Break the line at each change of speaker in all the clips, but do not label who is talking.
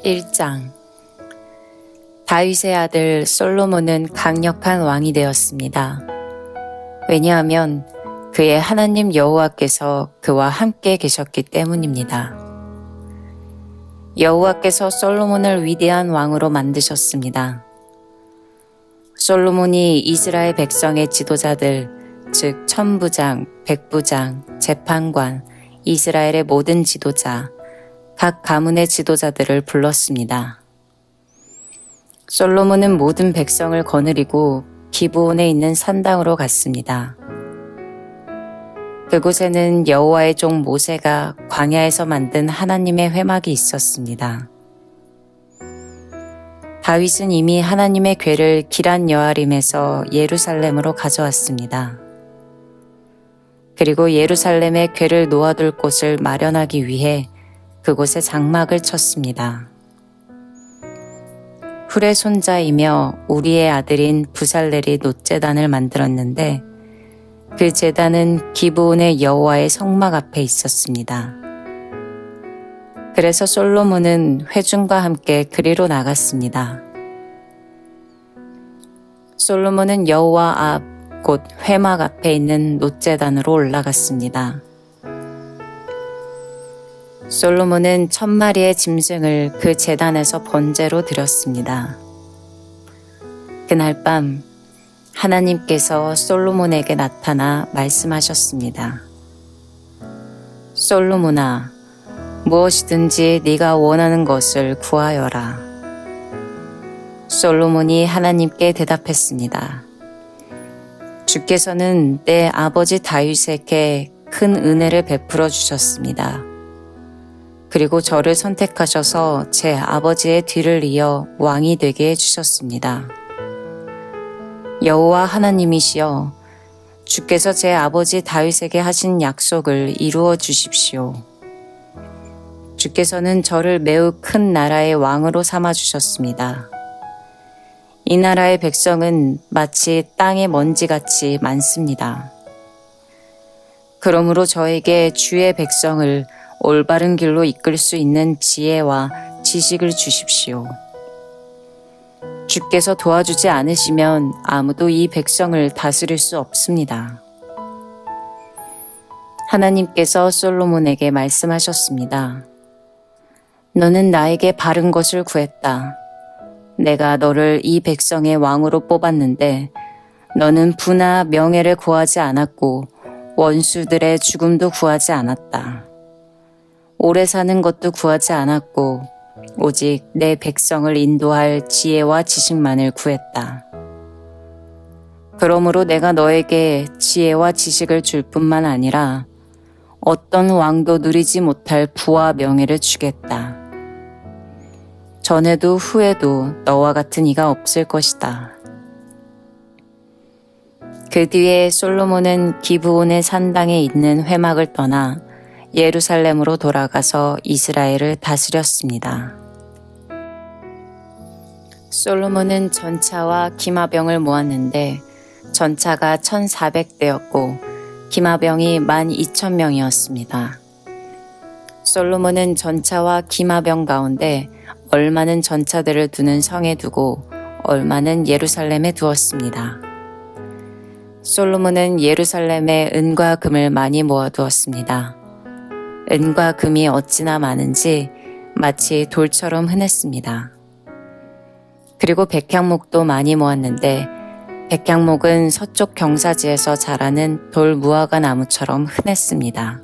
1장. 다윗의 아들 솔로몬은 강력한 왕이 되었습니다. 왜냐하면 그의 하나님 여호와께서 그와 함께 계셨기 때문입니다. 여호와께서 솔로몬을 위대한 왕으로 만드셨습니다. 솔로몬이 이스라엘 백성의 지도자들, 즉 천부장, 백부장, 재판관, 이스라엘의 모든 지도자, 각 가문의 지도자들을 불렀습니다. 솔로몬은 모든 백성을 거느리고 기브온에 있는 산당으로 갔습니다. 그곳에는 여호와의 종 모세가 광야에서 만든 하나님의 회막이 있었습니다. 다윗은 이미 하나님의 궤를 기럇 여아림에서 예루살렘으로 가져왔습니다. 그리고 예루살렘에 궤를 놓아둘 곳을 마련하기 위해 그곳에 장막을 쳤습니다. 훌의 손자이며 우리의 아들인 부살렐이 놋제단을 만들었는데 그 제단은 기브온의 여호와의 성막 앞에 있었습니다. 그래서 솔로몬은 회중과 함께 그리로 나갔습니다. 솔로몬은 여호와 앞, 곧 회막 앞에 있는 놋제단으로 올라갔습니다. 솔로몬은 1000마리의 짐승을 그 제단에서 번제로 드렸습니다. 그날 밤 하나님께서 솔로몬에게 나타나 말씀하셨습니다. 솔로몬아, 무엇이든지 네가 원하는 것을 구하여라. 솔로몬이 하나님께 대답했습니다. 주께서는 내 아버지 다윗에게 큰 은혜를 베풀어 주셨습니다. 그리고 저를 선택하셔서 제 아버지의 뒤를 이어 왕이 되게 해주셨습니다. 여호와 하나님이시여, 주께서 제 아버지 다윗에게 하신 약속을 이루어 주십시오. 주께서는 저를 매우 큰 나라의 왕으로 삼아 주셨습니다. 이 나라의 백성은 마치 땅의 먼지같이 많습니다. 그러므로 저에게 주의 백성을 올바른 길로 이끌 수 있는 지혜와 지식을 주십시오. 주께서 도와주지 않으시면 아무도 이 백성을 다스릴 수 없습니다. 하나님께서 솔로몬에게 말씀하셨습니다. 너는 나에게 바른 것을 구했다. 내가 너를 이 백성의 왕으로 뽑았는데 너는 부나 명예를 구하지 않았고 원수들의 죽음도 구하지 않았다. 오래 사는 것도 구하지 않았고 오직 내 백성을 인도할 지혜와 지식만을 구했다. 그러므로 내가 너에게 지혜와 지식을 줄 뿐만 아니라 어떤 왕도 누리지 못할 부와 명예를 주겠다. 전에도 후에도 너와 같은 이가 없을 것이다. 그 뒤에 솔로몬은 기브온의 산당에 있는 회막을 떠나 예루살렘으로 돌아가서 이스라엘을 다스렸습니다. 솔로몬은 전차와 기마병을 모았는데 전차가 1400대였고 기마병이 12,000명이었습니다. 솔로몬은 전차와 기마병 가운데 얼마는 전차들을 두는 성에 두고 얼마는 예루살렘에 두었습니다. 솔로몬은 예루살렘에 은과 금을 많이 모아두었습니다. 은과 금이 어찌나 많은지 마치 돌처럼 흔했습니다. 그리고 백향목도 많이 모았는데 백향목은 서쪽 경사지에서 자라는 돌 무화과 나무처럼 흔했습니다.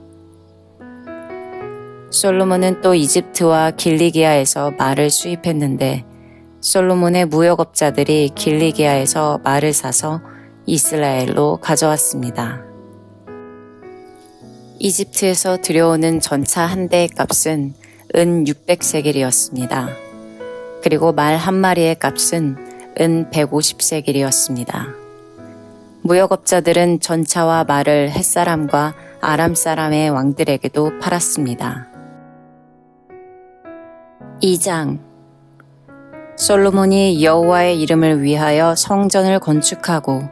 솔로몬은 또 이집트와 길리기아에서 말을 수입했는데 솔로몬의 무역업자들이 길리기아에서 말을 사서 이스라엘로 가져왔습니다. 이집트에서 들여오는 전차 한 대의 값은 은 600세겔이었습니다. 그리고 말 한 마리의 값은 은 150세겔이었습니다. 무역업자들은 전차와 말을 헷사람과 아람 사람의 왕들에게도 팔았습니다. 2장. 솔로몬이 여호와의 이름을 위하여 성전을 건축하고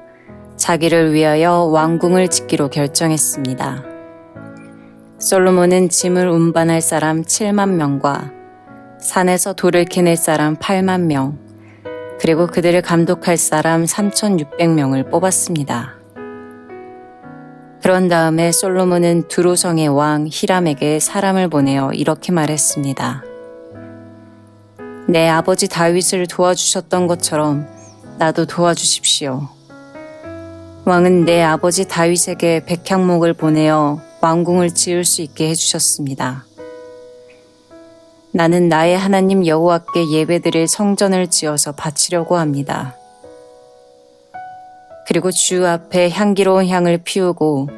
자기를 위하여 왕궁을 짓기로 결정했습니다. 솔로몬은 짐을 운반할 사람 7만 명과 산에서 돌을 캐낼 사람 8만 명, 그리고 그들을 감독할 사람 3,600명을 뽑았습니다. 그런 다음에 솔로몬은 두로성의 왕 히람에게 사람을 보내어 이렇게 말했습니다. 내 아버지 다윗을 도와주셨던 것처럼 나도 도와주십시오. 왕은 내 아버지 다윗에게 백향목을 보내어 왕궁을 지을 수 있게 해주셨습니다. 나는 나의 하나님 여호와께 예배드릴 성전을 지어서 바치려고 합니다. 그리고 주 앞에 향기로운 향을 피우고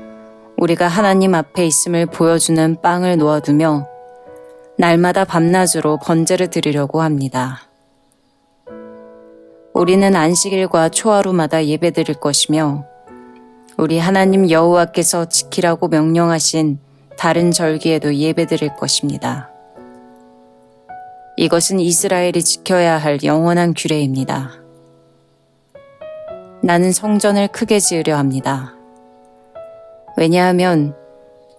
우리가 하나님 앞에 있음을 보여주는 빵을 놓아두며 날마다 밤낮으로 번제를 드리려고 합니다. 우리는 안식일과 초하루마다 예배드릴 것이며 우리 하나님 여호와께서 지키라고 명령하신 다른 절기에도 예배드릴 것입니다. 이것은 이스라엘이 지켜야 할 영원한 규례입니다. 나는 성전을 크게 지으려 합니다. 왜냐하면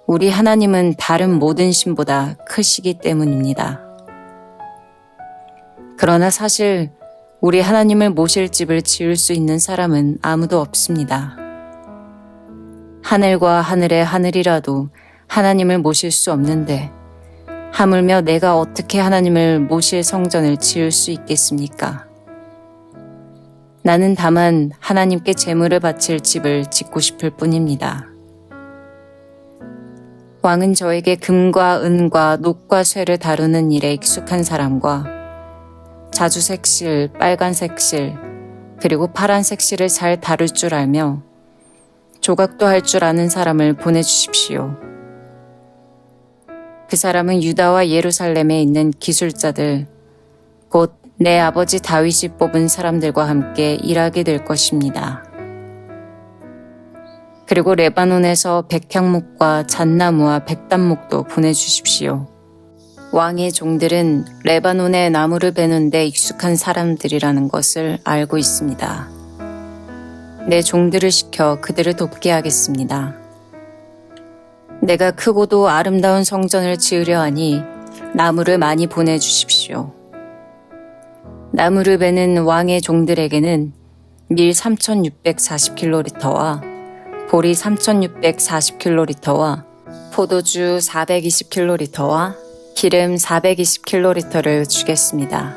우리 하나님은 다른 모든 신보다 크시기 때문입니다. 그러나 사실 우리 하나님을 모실 집을 지을 수 있는 사람은 아무도 없습니다. 하늘과 하늘의 하늘이라도 하나님을 모실 수 없는데 하물며 내가 어떻게 하나님을 모실 성전을 지을 수 있겠습니까? 나는 다만 하나님께 제물을 바칠 집을 짓고 싶을 뿐입니다. 왕은 저에게 금과 은과 녹과 쇠를 다루는 일에 익숙한 사람과 자주색 실, 빨간색 실, 그리고 파란색 실을 잘 다룰 줄 알며 조각도 할 줄 아는 사람을 보내주십시오. 그 사람은 유다와 예루살렘에 있는 기술자들, 곧 내 아버지 다윗이 뽑은 사람들과 함께 일하게 될 것입니다. 그리고 레바논에서 백향목과 잣나무와 백단목도 보내주십시오. 왕의 종들은 레바논의 나무를 베는 데 익숙한 사람들이라는 것을 알고 있습니다. 내 종들을 시켜 그들을 돕게 하겠습니다. 내가 크고도 아름다운 성전을 지으려 하니 나무를 많이 보내주십시오. 나무를 베는 왕의 종들에게는 밀 3,640킬로리터와 보리 3,640킬로리터와 포도주 420킬로리터와 기름 420킬로리터를 주겠습니다.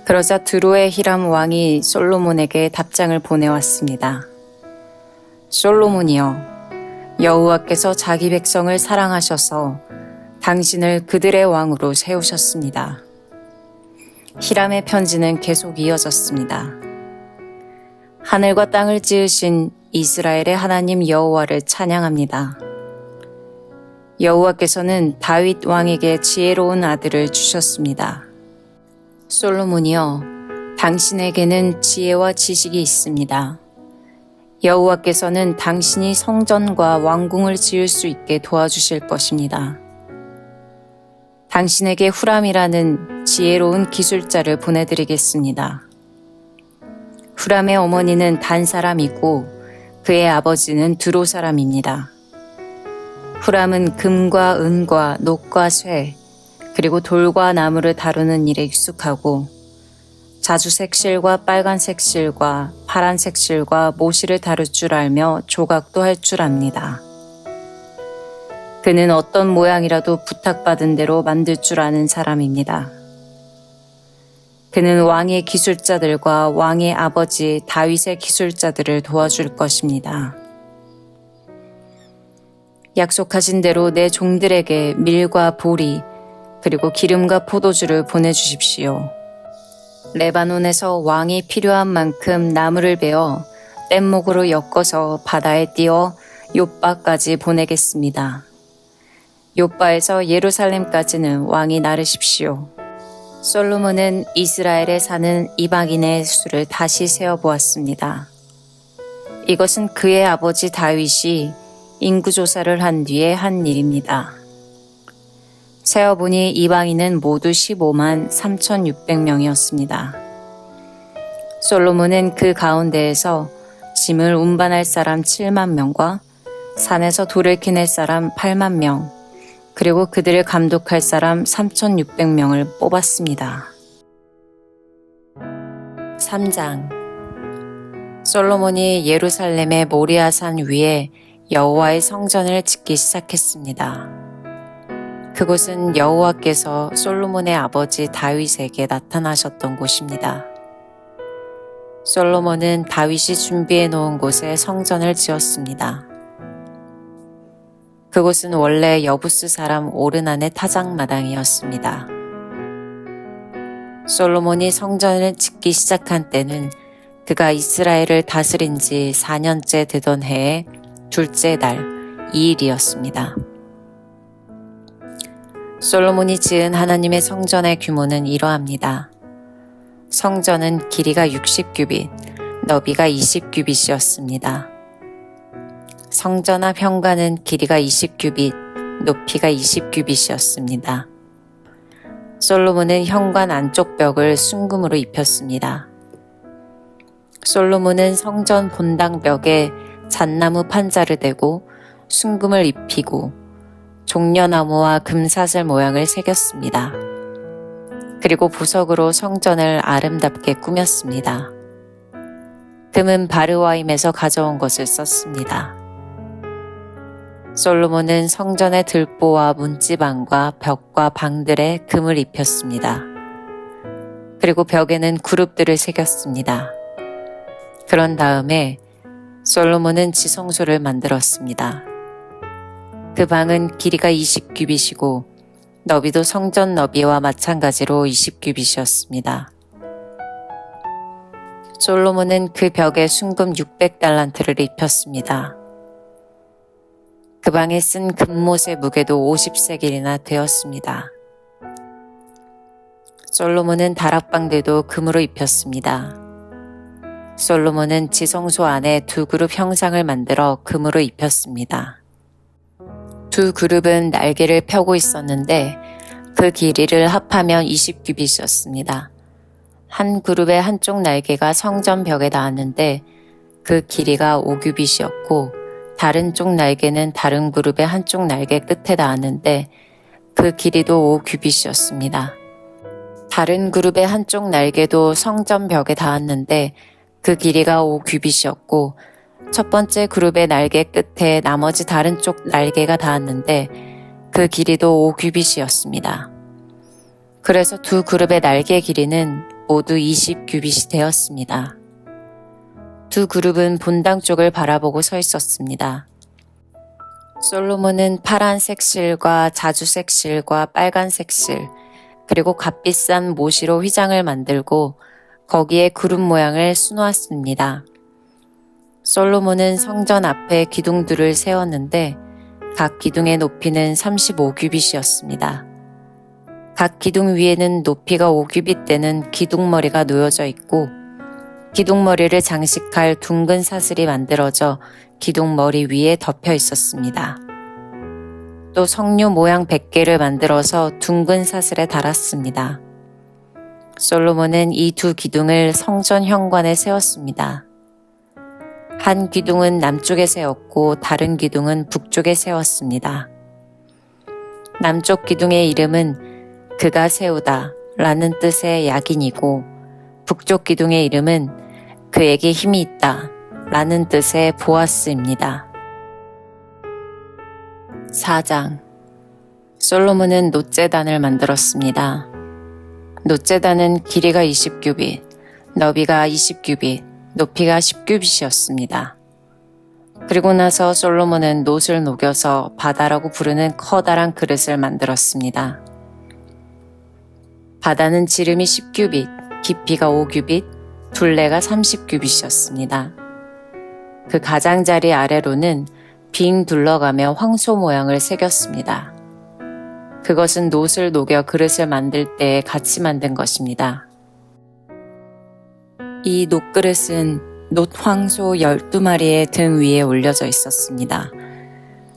그러자 드로의 히람 왕이 솔로몬에게 답장을 보내왔습니다. 솔로몬이여, 여호와께서 자기 백성을 사랑하셔서 당신을 그들의 왕으로 세우셨습니다. 히람의 편지는 계속 이어졌습니다. 하늘과 땅을 지으신 이스라엘의 하나님 여호와를 찬양합니다. 여호와께서는 다윗 왕에게 지혜로운 아들을 주셨습니다. 솔로몬이여, 당신에게는 지혜와 지식이 있습니다. 여호와께서는 당신이 성전과 왕궁을 지을 수 있게 도와주실 것입니다. 당신에게 후람이라는 지혜로운 기술자를 보내드리겠습니다. 후람의 어머니는 단 사람이고 그의 아버지는 두로 사람입니다. 후람은 금과 은과 녹과 쇠, 그리고 돌과 나무를 다루는 일에 익숙하고 자주색 실과 빨간색 실과 파란색 실과 모실을 다룰 줄 알며 조각도 할 줄 압니다. 그는 어떤 모양이라도 부탁받은 대로 만들 줄 아는 사람입니다. 그는 왕의 기술자들과 왕의 아버지 다윗의 기술자들을 도와줄 것입니다. 약속하신 대로 내 종들에게 밀과 보리, 그리고 기름과 포도주를 보내주십시오. 레바논에서 왕이 필요한 만큼 나무를 베어 뗏목으로 엮어서 바다에 띄워 욥바까지 보내겠습니다. 욥바에서 예루살렘까지는 왕이 나르십시오. 솔로몬은 이스라엘에 사는 이방인의 수를 다시 세어보았습니다. 이것은 그의 아버지 다윗이 인구조사를 한 뒤에 한 일입니다. 세어보니 이방인은 모두 15만 3,600명이었습니다. 솔로몬은 그 가운데에서 짐을 운반할 사람 7만 명과 산에서 돌을 캐낼 사람 8만 명, 그리고 그들을 감독할 사람 3,600명을 뽑았습니다. 3장. 솔로몬이 예루살렘의 모리아산 위에 여호와의 성전을 짓기 시작했습니다. 그곳은 여호와께서 솔로몬의 아버지 다윗에게 나타나셨던 곳입니다. 솔로몬은 다윗이 준비해 놓은 곳에 성전을 지었습니다. 그곳은 원래 여부스 사람 오르난의 타작마당이었습니다. 솔로몬이 성전을 짓기 시작한 때는 그가 이스라엘을 다스린 지 4년째 되던 해의 둘째 달 2일이었습니다. 솔로몬이 지은 하나님의 성전의 규모는 이러합니다. 성전은 길이가 60규빗, 너비가 20규빗이었습니다. 성전 앞 현관은 길이가 20규빗, 높이가 20규빗이었습니다. 솔로몬은 현관 안쪽 벽을 순금으로 입혔습니다. 솔로몬은 성전 본당 벽에 잣나무 판자를 대고 순금을 입히고 종려나무와 금사슬 모양을 새겼습니다. 그리고 보석으로 성전을 아름답게 꾸몄습니다. 금은 바르와임에서 가져온 것을 썼습니다. 솔로몬은 성전의 들보와 문지방과 벽과 방들에 금을 입혔습니다. 그리고 벽에는 그룹들을 새겼습니다. 그런 다음에 솔로몬은 지성소를 만들었습니다. 그 방은 길이가 20규빗이고 너비도 성전 너비와 마찬가지로 20규빗이었습니다. 솔로몬은 그 벽에 순금 600달란트를 입혔습니다. 그 방에 쓴 금못의 무게도 50세겔이나 되었습니다. 솔로몬은 다락방들도 금으로 입혔습니다. 솔로몬은 지성소 안에 두 그룹 형상을 만들어 금으로 입혔습니다. 두 그룹은 날개를 펴고 있었는데 그 길이를 합하면 20규빗이었습니다. 한 그룹의 한쪽 날개가 성전 벽에 닿았는데 그 길이가 5규빗이었고 다른 쪽 날개는 다른 그룹의 한쪽 날개 끝에 닿았는데 그 길이도 5규빗이었습니다. 다른 그룹의 한쪽 날개도 성전 벽에 닿았는데 그 길이가 5규빗이었고 첫 번째 그룹의 날개 끝에 나머지 다른 쪽 날개가 닿았는데 그 길이도 5규빗이었습니다. 그래서 두 그룹의 날개 길이는 모두 20규빗이 되었습니다. 두 그룹은 본당 쪽을 바라보고 서 있었습니다. 솔로몬은 파란색 실과 자주색 실과 빨간색 실, 그리고 값비싼 모시로 휘장을 만들고 거기에 그룹 모양을 수놓았습니다. 솔로몬은 성전 앞에 기둥들을 세웠는데 각 기둥의 높이는 35규빗이었습니다. 각 기둥 위에는 높이가 5규빗 되는 기둥머리가 놓여져 있고 기둥머리를 장식할 둥근 사슬이 만들어져 기둥머리 위에 덮여 있었습니다. 또 석류 모양 100개를 만들어서 둥근 사슬에 달았습니다. 솔로몬은 이 두 기둥을 성전 현관에 세웠습니다. 한 기둥은 남쪽에 세웠고 다른 기둥은 북쪽에 세웠습니다. 남쪽 기둥의 이름은 그가 세우다 라는 뜻의 약인이고 북쪽 기둥의 이름은 그에게 힘이 있다 라는 뜻의 보아스입니다. 4장. 솔로몬은 놋제단을 만들었습니다. 놋제단은 길이가 20규빗, 너비가 20규빗, 높이가 10규빗이었습니다. 그리고 나서 솔로몬은 놋을 녹여서 바다라고 부르는 커다란 그릇을 만들었습니다. 바다는 지름이 10규빗, 깊이가 5규빗, 둘레가 30규빗이었습니다. 그 가장자리 아래로는 빙 둘러가며 황소 모양을 새겼습니다. 그것은 놋을 녹여 그릇을 만들 때 같이 만든 것입니다. 이 놋그릇은 놋황소 12마리의 등 위에 올려져 있었습니다.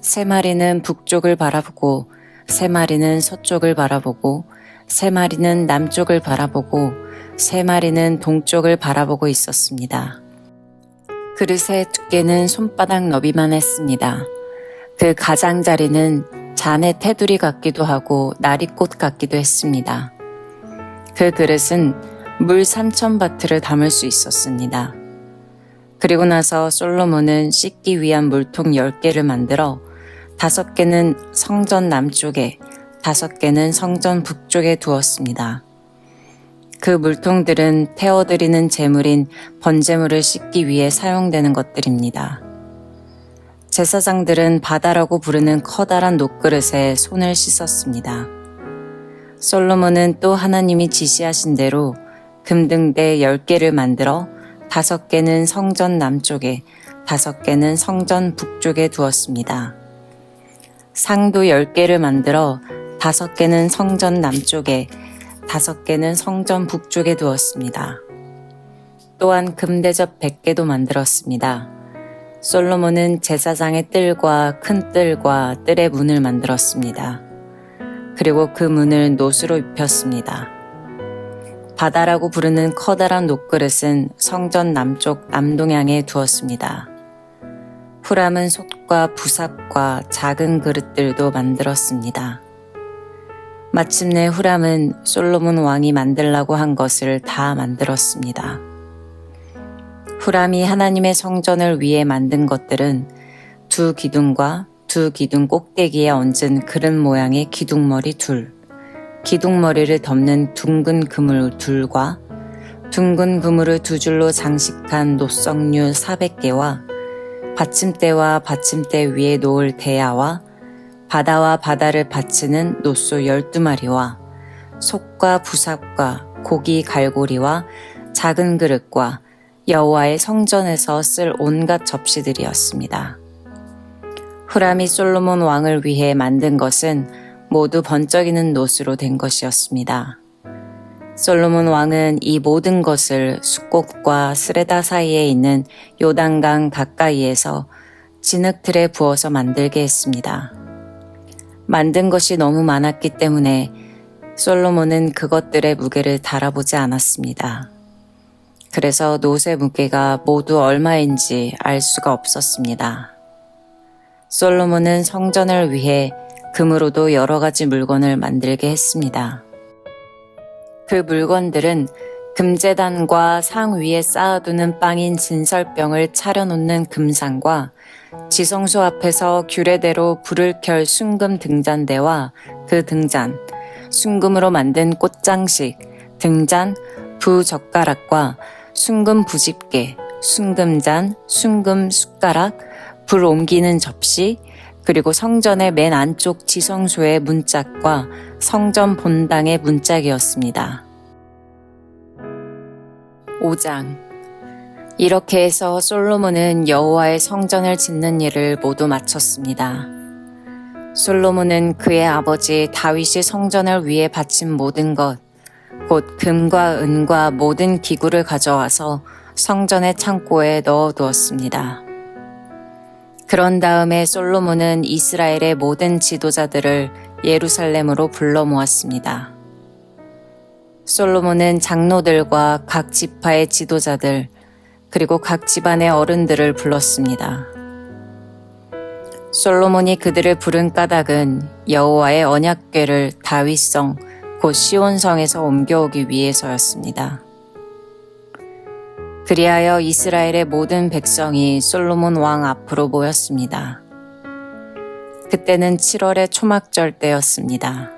3마리는 북쪽을 바라보고 3마리는 서쪽을 바라보고 3마리는 남쪽을 바라보고 3마리는 동쪽을 바라보고 있었습니다. 그릇의 두께는 손바닥 너비만 했습니다. 그 가장자리는 잔의 테두리 같기도 하고 나리꽃 같기도 했습니다. 그 그릇은 물 3,000바트를 담을 수 있었습니다. 그리고 나서 솔로몬은 씻기 위한 물통 10개를 만들어 5개는 성전 남쪽에, 5개는 성전 북쪽에 두었습니다. 그 물통들은 태워드리는 제물인 번제물을 씻기 위해 사용되는 것들입니다. 제사장들은 바다라고 부르는 커다란 녹그릇에 손을 씻었습니다. 솔로몬은 또 하나님이 지시하신 대로 금등대 10개를 만들어 5개는 성전 남쪽에, 5개는 성전 북쪽에 두었습니다. 상도 10개를 만들어 5개는 성전 남쪽에, 5개는 성전 북쪽에 두었습니다. 또한 금대접 100개도 만들었습니다. 솔로몬은 제사장의 뜰과 큰 뜰과 뜰의 문을 만들었습니다. 그리고 그 문을 노수로 입혔습니다. 바다라고 부르는 커다란 녹그릇은 성전 남쪽 남동향에 두었습니다. 후람은 솥과 부삽과 작은 그릇들도 만들었습니다. 마침내 후람은 솔로몬 왕이 만들라고 한 것을 다 만들었습니다. 후람이 하나님의 성전을 위해 만든 것들은 2 기둥과 2 기둥 꼭대기에 얹은 그릇 모양의 기둥머리 2, 기둥머리를 덮는 둥근 그물 2과 둥근 그물을 2줄로 장식한 노석류 400개와 받침대와 받침대 위에 놓을 대야와 바다와 바다를 받치는 노소 12마리와 솥과 부삽과 고기 갈고리와 작은 그릇과 여호와의 성전에서 쓸 온갖 접시들이었습니다. 후람이 솔로몬 왕을 위해 만든 것은 모두 번쩍이는 노수로 된 것이었습니다. 솔로몬 왕은 이 모든 것을 숫꽃과 스레다 사이에 있는 요단강 가까이에서 진흙틀에 부어서 만들게 했습니다. 만든 것이 너무 많았기 때문에 솔로몬은 그것들의 무게를 달아보지 않았습니다. 그래서 노새 무게가 모두 얼마인지 알 수가 없었습니다. 솔로몬은 성전을 위해 금으로도 여러 가지 물건을 만들게 했습니다. 그 물건들은 금제단과 상 위에 쌓아두는 빵인 진설병을 차려놓는 금상과 지성소 앞에서 규례대로 불을 켤 순금 등잔대와 그 등잔, 순금으로 만든 꽃장식, 등잔, 부젓가락과 순금 부집게, 순금잔, 순금 숟가락, 불 옮기는 접시, 그리고 성전의 맨 안쪽 지성소의 문짝과 성전 본당의 문짝이었습니다. 5장. 이렇게 해서 솔로몬은 여호와의 성전을 짓는 일을 모두 마쳤습니다. 솔로몬은 그의 아버지 다윗이 성전을 위해 바친 모든 것, 곧 금과 은과 모든 기구를 가져와서 성전의 창고에 넣어두었습니다. 그런 다음에 솔로몬은 이스라엘의 모든 지도자들을 예루살렘으로 불러 모았습니다. 솔로몬은 장로들과 각 지파의 지도자들, 그리고 각 집안의 어른들을 불렀습니다. 솔로몬이 그들을 부른 까닭은 여호와의 언약궤를 다윗성, 곧 시온성에서 옮겨오기 위해서였습니다. 그리하여 이스라엘의 모든 백성이 솔로몬 왕 앞으로 모였습니다. 그때는 7월의 초막절 때였습니다.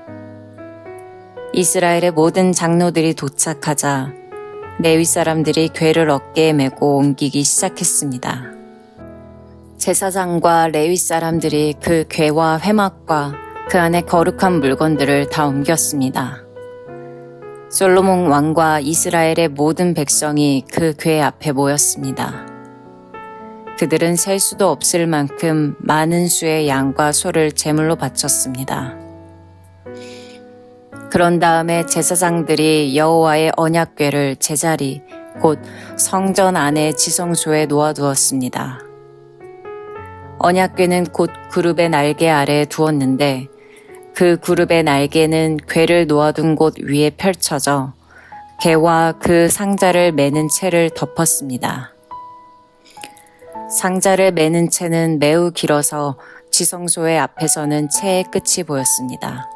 이스라엘의 모든 장로들이 도착하자 레위 사람들이 궤를 어깨에 메고 옮기기 시작했습니다. 제사장과 레위 사람들이 그 궤와 회막과 그 안에 거룩한 물건들을 다 옮겼습니다. 솔로몬 왕과 이스라엘의 모든 백성이 그 궤 앞에 모였습니다. 그들은 셀 수도 없을 만큼 많은 수의 양과 소를 제물로 바쳤습니다. 그런 다음에 제사장들이 여호와의 언약궤를 제자리, 곧 성전 안의 지성소에 놓아두었습니다. 언약궤는 곧 그룹의 날개 아래에 두었는데 그 그룹의 날개는 궤를 놓아둔 곳 위에 펼쳐져 궤와 그 상자를 매는 채를 덮었습니다. 상자를 매는 채는 매우 길어서 지성소의 앞에서는 채의 끝이 보였습니다.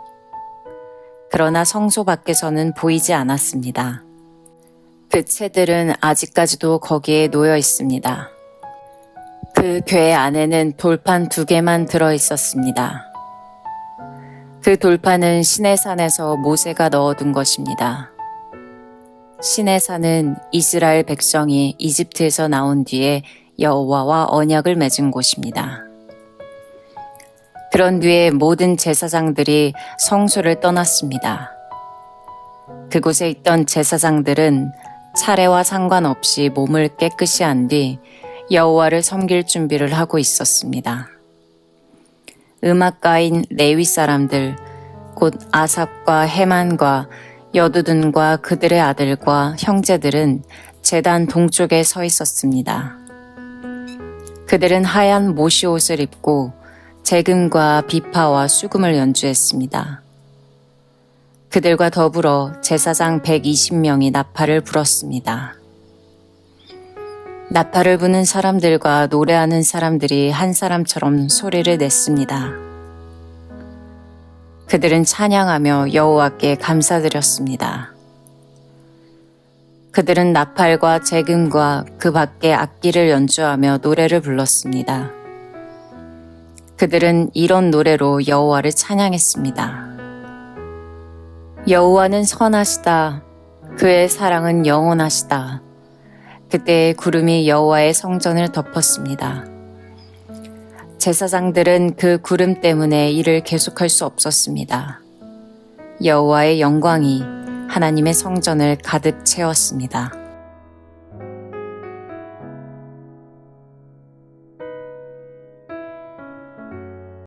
그러나 성소 밖에서는 보이지 않았습니다. 그 채들은 아직까지도 거기에 놓여 있습니다. 그 궤 안에는 돌판 2개만 들어 있었습니다. 그 돌판은 시내산에서 모세가 넣어둔 것입니다. 시내산은 이스라엘 백성이 이집트에서 나온 뒤에 여호와와 언약을 맺은 곳입니다. 그런 뒤에 모든 제사장들이 성소를 떠났습니다. 그곳에 있던 제사장들은 차례와 상관없이 몸을 깨끗이 한 뒤 여호와를 섬길 준비를 하고 있었습니다. 음악가인 레위 사람들, 곧 아삽과 헤만과 여두둔과 그들의 아들과 형제들은 제단 동쪽에 서 있었습니다. 그들은 하얀 모시옷을 입고 재금과 비파와 수금을 연주했습니다. 그들과 더불어 제사장 120명이 나팔을 불었습니다. 나팔을 부는 사람들과 노래하는 사람들이 한 사람처럼 소리를 냈습니다. 그들은 찬양하며 여호와께 감사드렸습니다. 그들은 나팔과 재금과 그 밖의 악기를 연주하며 노래를 불렀습니다. 그들은 이런 노래로 여호와를 찬양했습니다. 여호와는 선하시다. 그의 사랑은 영원하시다. 그때 구름이 여호와의 성전을 덮었습니다. 제사장들은 그 구름 때문에 일을 계속할 수 없었습니다. 여호와의 영광이 하나님의 성전을 가득 채웠습니다.